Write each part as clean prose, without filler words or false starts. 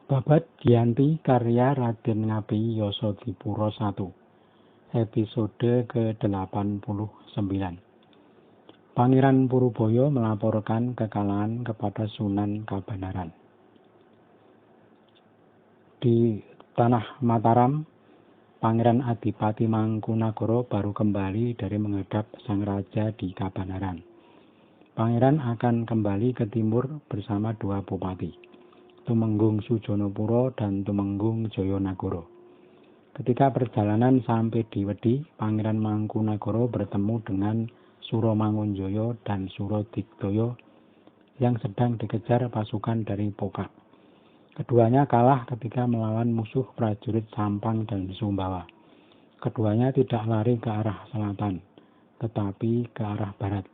Babad Giyanti karya Raden Ngabei Yasadipura I, episode ke-89. Pangeran Purubaya melaporkan kekalahan kepada Sunan Kabanaran. Di tanah Mataram, Pangeran Adipati Mangkunagara baru kembali dari menghadap sang raja di Kabanaran. Pangeran akan kembali ke timur bersama dua bupati, Tumenggung Sujonopuro dan Tumenggung Jayanagara. Ketika perjalanan sampai di Wedi, Pangeran Mangkunagara bertemu dengan Suramangunjaya dan Suradigdaya yang sedang dikejar pasukan dari Pokak. Keduanya kalah ketika melawan musuh prajurit Sampang dan Sumbawa. Keduanya tidak lari ke arah selatan, tetapi ke arah barat.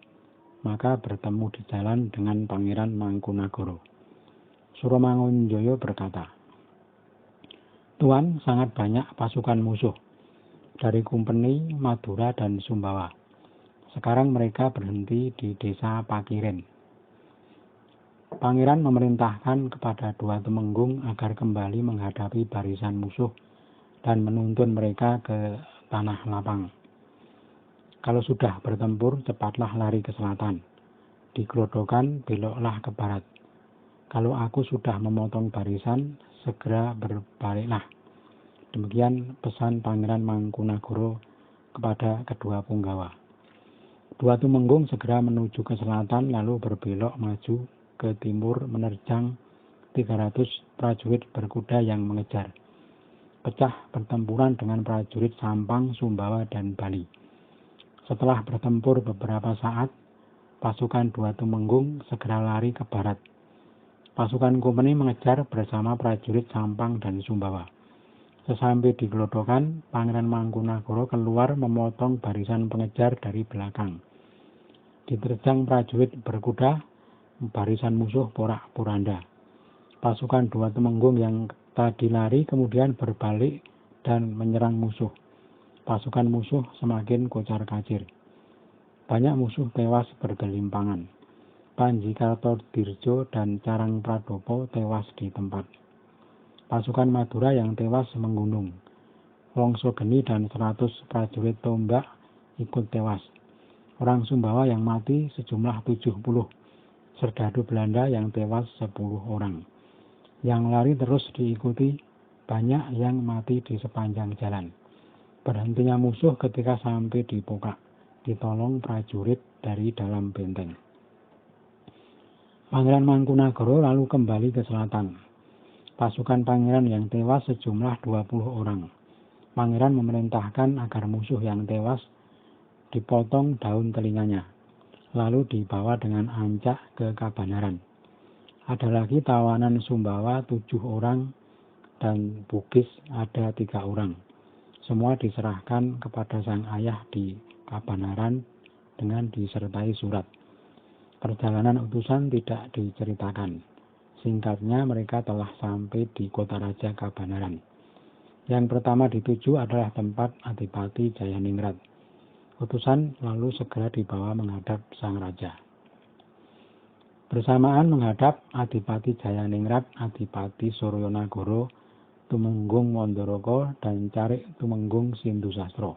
Maka bertemu di jalan dengan Pangeran Mangkunagara. Suramangunjaya berkata, "Tuan, sangat banyak pasukan musuh dari Kumpeni, Madura, dan Sumbawa. Sekarang mereka berhenti di desa Pakiren." Pangeran memerintahkan kepada dua Tumenggung agar kembali menghadapi barisan musuh dan menuntun mereka ke tanah lapang. Kalau sudah bertempur, cepatlah lari ke selatan. Di Grodogan, beloklah ke barat. Kalau aku sudah memotong barisan, segera berbaliklah. Demikian pesan Pangeran Mangkunagara kepada kedua punggawa. Dua Tumenggung segera menuju ke selatan, lalu berbelok maju ke timur menerjang 300 prajurit berkuda yang mengejar. Pecah pertempuran dengan prajurit Sampang, Sumbawa, dan Bali. Setelah bertempur beberapa saat, pasukan dua Tumenggung segera lari ke barat. Pasukan Kumpeni mengejar bersama prajurit Sampang dan Sumbawa. Sesampai di Grodogan, Pangeran Mangkunagara keluar memotong barisan pengejar dari belakang. Diterjang prajurit berkuda, barisan musuh porak-poranda. Pasukan dua Tumenggung yang tadi lari kemudian berbalik dan menyerang musuh. Pasukan musuh semakin kocar-kacir. Banyak musuh tewas bergelimpangan. Panji Kartodirjo dan Carang Pradopo tewas di tempat. Pasukan Madura yang tewas menggunung. Wongsogeni dan 100 prajurit tombak ikut tewas. Orang Sumbawa yang mati sejumlah 70. Serdadu Belanda yang tewas 10 orang. Yang lari terus diikuti, banyak yang mati di sepanjang jalan. Berhentinya musuh ketika sampai di Pokak, ditolong prajurit dari dalam benteng. Pangeran Mangkunagara lalu kembali ke selatan. Pasukan pangeran yang tewas sejumlah 20 orang. Pangeran memerintahkan agar musuh yang tewas dipotong daun telinganya, lalu dibawa dengan ancak ke Kabanaran. Ada lagi tawanan Sumbawa 7 orang dan Bugis ada 3 orang. Semua diserahkan kepada sang ayah di Kabanaran dengan disertai surat. Perjalanan utusan tidak diceritakan. Singkatnya, mereka telah sampai di kota raja Kabanaran. Yang pertama dituju adalah tempat Adipati Jayaningrat. Utusan lalu segera dibawa menghadap sang raja. Bersamaan menghadap Adipati Jayaningrat, Adipati Suryonagara, Tumenggung Mandoroko, dan Carik Tumenggung Sindusastro.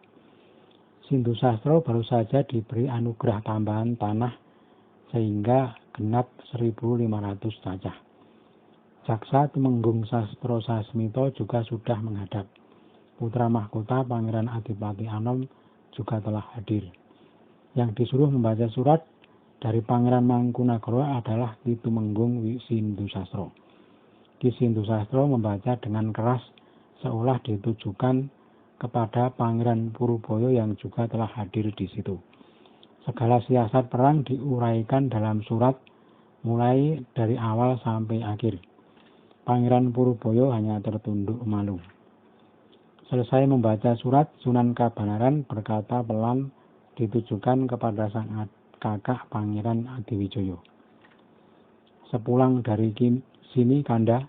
Sindusastro baru saja diberi anugerah tambahan tanah sehingga genap 1.500 cacah. Jaksa Tumenggung Sastro Sasmito juga sudah menghadap. Putra mahkota Pangeran Adipati Anom juga telah hadir. Yang disuruh membaca surat dari Pangeran Mangkunagara adalah Ki Tumenggung Sindusastro. Ki Sindusastro membaca dengan keras seolah ditujukan kepada Pangeran Purubaya yang juga telah hadir di situ. Segala siasat perang diuraikan dalam surat mulai dari awal sampai akhir. Pangeran Purubaya hanya tertunduk malu. Selesai membaca surat, Sunan Kabanaran berkata pelan ditujukan kepada sang kakak Pangeran Adiwijaya. "Sepulang dari sini Kanda,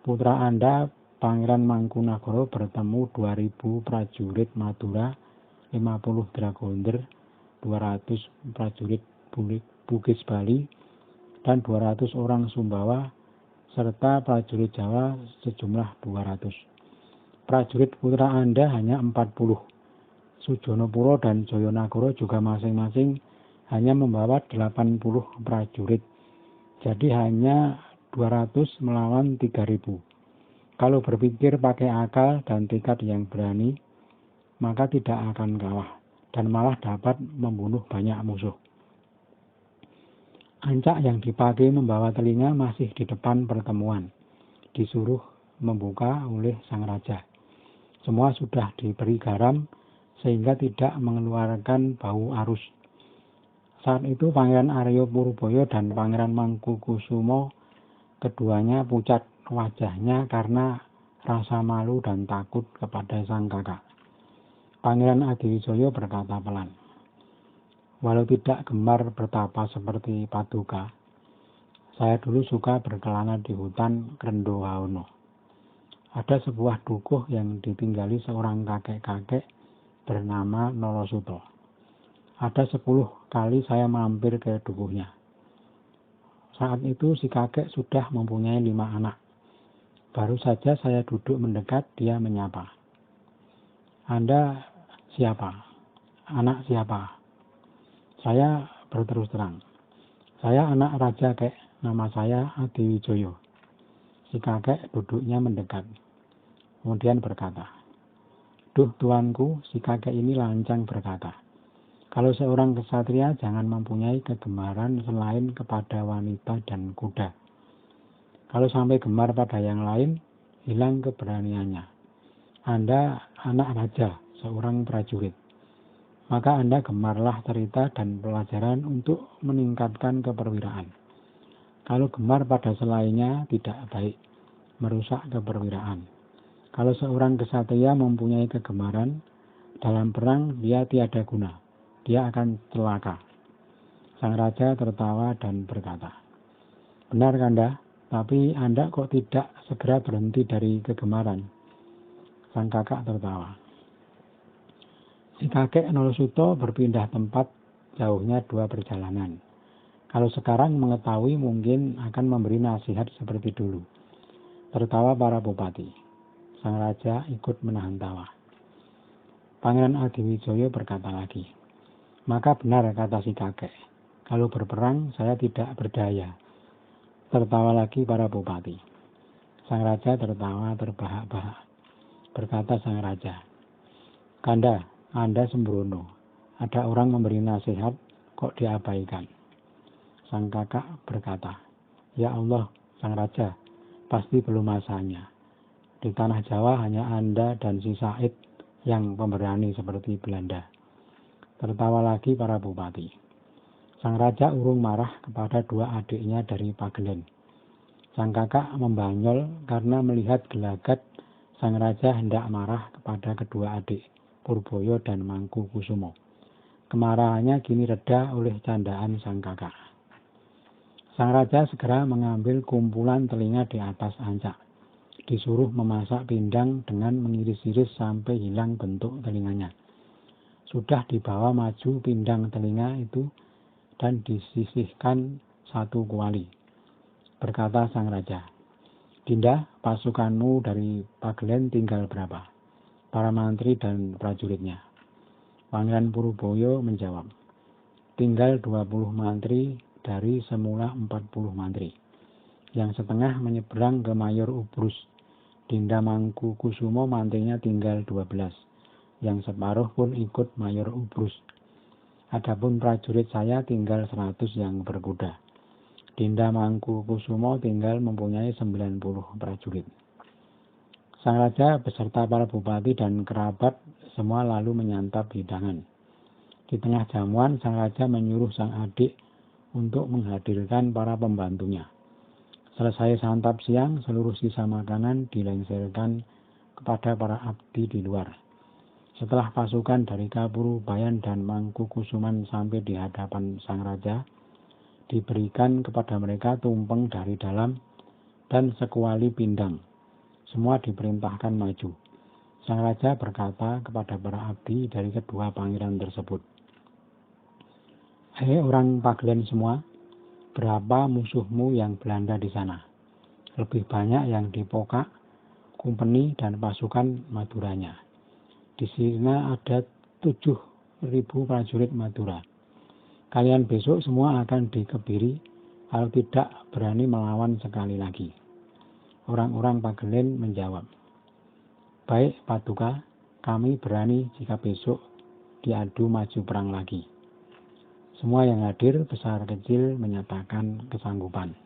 putra Anda Pangeran Mangkunagara bertemu 2.000 prajurit Madura, 50 dragonder, 200 prajurit Bugis Bali, dan 200 orang Sumbawa, serta prajurit Jawa sejumlah 200. Prajurit putra Anda hanya 40. Sujonopuro dan Joyonagoro juga masing-masing hanya membawa 80 prajurit. Jadi hanya 200 melawan 3000. Kalau berpikir pakai akal dan tekad yang berani, maka tidak akan kalah dan malah dapat membunuh banyak musuh. Ancak yang dipakai membawa telinga masih di depan pertemuan. Disuruh membuka oleh sang raja. Semua sudah diberi garam sehingga tidak mengeluarkan bau arus. Saat itu Pangeran Arya Purbaya dan Pangeran Mangkukusumo keduanya pucat wajahnya karena rasa malu dan takut kepada sang kakak. Pangeran Adiwijaya berkata pelan, "Walau tidak gemar bertapa seperti Paduka, saya dulu suka berkelana di hutan Krendowaono. Ada sebuah dukuh yang ditinggali seorang kakek-kakek bernama Nolosuto. Ada 10 kali saya mampir ke dukuhnya. Saat itu si kakek sudah mempunyai 5 anak. Baru saja saya duduk mendekat, dia menyapa. 'Anda siapa? Anak siapa?' Saya berterus terang. 'Saya anak raja, Kek. Nama saya Adiwijaya.' Si kakek duduknya mendekat. Kemudian berkata, 'Duh tuanku,' si kakek ini lancang berkata, 'kalau seorang kesatria jangan mempunyai kegemaran selain kepada wanita dan kuda. Kalau sampai gemar pada yang lain, hilang keberaniannya. Anda anak raja, seorang prajurit. Maka Anda gemarlah cerita dan pelajaran untuk meningkatkan keperwiraan. Kalau gemar pada selainnya tidak baik, merusak keperwiraan. Kalau seorang kesatria mempunyai kegemaran, dalam perang dia tiada guna. Dia akan celaka.' Sang raja tertawa dan berkata, 'Benar Kanda, tapi Anda kok tidak segera berhenti dari kegemaran?' Sang kakak tertawa. Si kakek Nolosuto berpindah tempat, jauhnya 2 perjalanan. Kalau sekarang mengetahui mungkin akan memberi nasihat seperti dulu. Tertawa para bupati. Sang raja ikut menahan tawa. Pangeran Adiwijaya berkata lagi, 'Maka benar kata si kakek, kalau berperang saya tidak berdaya.' Tertawa lagi para bupati. Sang raja tertawa terbahak-bahak. Berkata sang raja, 'Kanda, Anda sembrono. Ada orang memberi nasihat kok diabaikan.' Sang kakak berkata, 'Ya Allah, sang raja, pasti belum masanya. Di tanah Jawa hanya Anda dan si Said yang pemberani seperti Belanda.' Tertawa lagi para bupati. Sang raja urung marah kepada 2 adiknya dari Pagelen. Sang kakak membanyol karena melihat gelagat sang raja hendak marah kepada kedua adik, Purbaya dan Mangkukusumo. Kemarahannya kini reda oleh candaan sang kakak. Sang raja segera mengambil kumpulan telinga di atas ancak. Disuruh memasak pindang dengan mengiris-iris sampai hilang bentuk telinganya. Sudah dibawa maju pindang telinga itu dan disisihkan 1 kuali. Berkata sang raja, 'Dinda, pasukanmu dari Pagelen tinggal berapa?' Para mantri dan prajuritnya. Pangeran Purbaya menjawab, 'Tinggal 20 mantri dari semula 40 mantri. Yang setengah menyeberang ke Mayor Ubrus. Dinda Mangkukusumo mantrinya tinggal 12. Yang separuh pun ikut Mayor Ubrus. Adapun prajurit saya tinggal 100 yang berkuda. Dinda Mangkukusumo tinggal mempunyai 90 prajurit.' Sang raja beserta para bupati dan kerabat semua lalu menyantap hidangan. Di tengah jamuan, sang raja menyuruh sang adik untuk menghadirkan para pembantunya. Selesai santap siang, seluruh sisa makanan dilengsarkan kepada para abdi di luar. Setelah pasukan dari Kapurubayan dan Mangkukusuman sampai di hadapan sang raja, diberikan kepada mereka tumpeng dari dalam dan sekuali pindang. Semua diperintahkan maju. Sang raja berkata kepada para abdi dari kedua pangeran tersebut, 'Hei orang Pagelen semua, berapa musuhmu yang Belanda di sana?' lebih banyak yang di Pokak, Kumpeni, dan pasukan Maduranya. Di sini ada 7.000 prajurit Madura. Kalian besok semua akan dikebiri, kalau tidak berani melawan sekali lagi. Orang-orang Pagelen menjawab, baik Paduka, kami berani jika besok diadu maju perang lagi. Semua yang hadir besar kecil menyatakan kesanggupan.